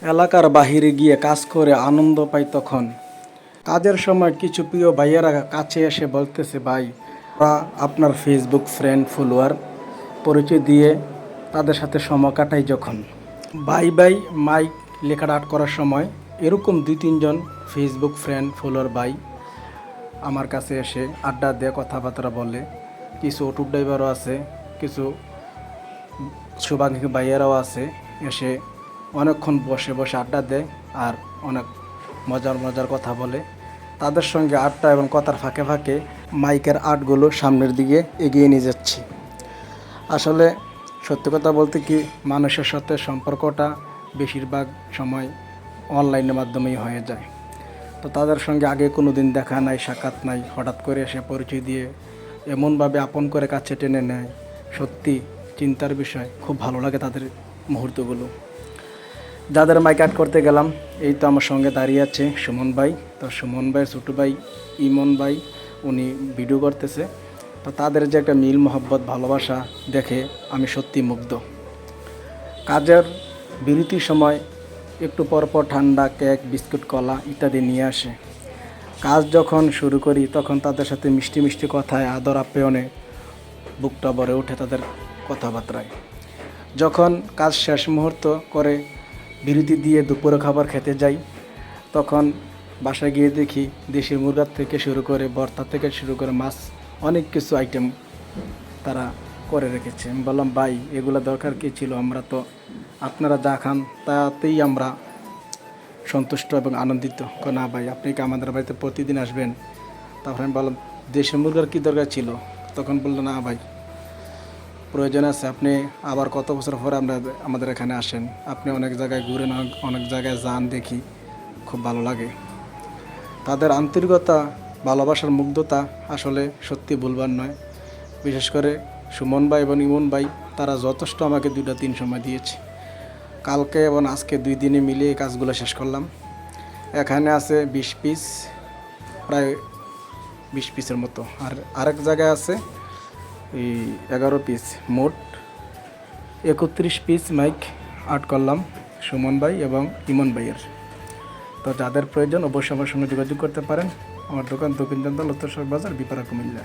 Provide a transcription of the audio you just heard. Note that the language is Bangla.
এলাকার বাহিরে গিয়ে কাজ করে আনন্দ পাই তখন। কাজের সময় কিছু প্রিয় ভাইয়েরা কাছে এসে বলতেছে, ভাই ওরা আপনার ফেসবুক ফ্রেন্ড ফলোয়ার, পরিচয় দিয়ে তাদের সাথে সময় কাটাই যখন। বাই বাই মাইক লেখাটা আর্ট করার সময় এরকম 2-3 জন ফেসবুক ফ্রেন্ড ফলোয়ার ভাই আমার কাছে এসে আড্ডা দিয়ে কথাবার্তা বলে। কিছু অটো ড্রাইভারও আছে, কিছু শুভাকাঙ্ক্ষী ভাইয়েরাও আছে, এসে অনেকক্ষণ বসে বসে আড্ডা দেয় আর অনেক মজার মজার কথা বলে। তাদের সঙ্গে আড্ডা এবং কথার ফাঁকে ফাঁকে মাইকের আর্টগুলো সামনের দিকে এগিয়ে নিয়ে যাচ্ছি। আসলে সত্যি কথা বলতে কি, মানুষের সাথে সম্পর্কটা বেশিরভাগ সময় অনলাইনের মাধ্যমেই হয়ে যায়। তো তাদের সঙ্গে আগে কোনো দিন দেখা নাই, সাক্ষাৎ নাই, হঠাৎ করে এসে পরিচয় দিয়ে এমনভাবে আপন করে কাছে টেনে নেয়, সত্যি চিন্তার বিষয়। খুব ভালো লাগে তাদের মুহূর্তগুলো। যাদের মাইক আর্ট করতে গেলাম, এই তো আমার সঙ্গে দাঁড়িয়ে আছে সুমন ভাই। তো সুমন ভাইয়ের ছোটো ভাই ইমন ভাই, উনি ভিডিও করতেছে। তো তাদের যে একটা মিল মহব্বত ভালোবাসা দেখে আমি সত্যি মুগ্ধ। কাজের বিরতির সময় একটু পরপর ঠান্ডা কেক, বিস্কুট, কলা ইত্যাদি নিয়ে আসে। কাজ যখন শুরু করি তখন তাদের সাথে মিষ্টি মিষ্টি কথায়, আদর আপ্যায়নে বুকটা ভরে ওঠে তাদের কথাবার্তায়। যখন কাজ শেষ মুহূর্ত করে বিরতি দিয়ে দুপুরে খাবার খেতে যাই, তখন বাসায় গিয়ে দেখি দেশি মুরগার থেকে শুরু করে ভর্তা থেকে শুরু করে মাছ, অনেক কিছু আইটেম তারা করে রেখেছে। আমি বললাম, ভাই এগুলো দরকার কী ছিল? আমরা তো আপনারা যা খান তাতেই আমরা সন্তুষ্ট এবং আনন্দিত। না ভাই, আপনি কি আমাদের বাড়িতে প্রতিদিন আসবেন? তারপরে আমি বললাম, দেশি মুরগার কী দরকার ছিল? তখন বললো, না ভাই প্রয়োজন আছে, আপনি আবার কত বছর পরে আমাদের এখানে আসেন, আপনি অনেক জায়গায় ঘুরেন, অনেক জায়গায় যান, দেখি খুব ভালো লাগে। তাদের আন্তরিকতা, ভালোবাসার মুগ্ধতা আসলে সত্যি ভুলবার নয়। বিশেষ করে সুমন ভাই এবং ইমন ভাই, তারা যথেষ্ট আমাকে 2-3 সময় দিয়েছে। কালকে এবং আজকে 2 দিনে মিলিয়ে কাজগুলো শেষ করলাম। এখানে আছে 20 পিস, প্রায় 20 পিসের মতো। আর আরেক জায়গায় আছে এই 11 পিস, মোট 31 পিস মাইক আর্ট করলাম সুমন ভাই এবং ইমন ভাইয়ের। তো যাদের প্রয়োজন অবশ্যই আমার সঙ্গে যোগাযোগ করতে পারেন। আমার দোকান দক্ষিণ জনতা উত্তর সড়ক বাজার, বিপাড়া, কুমিল্লা।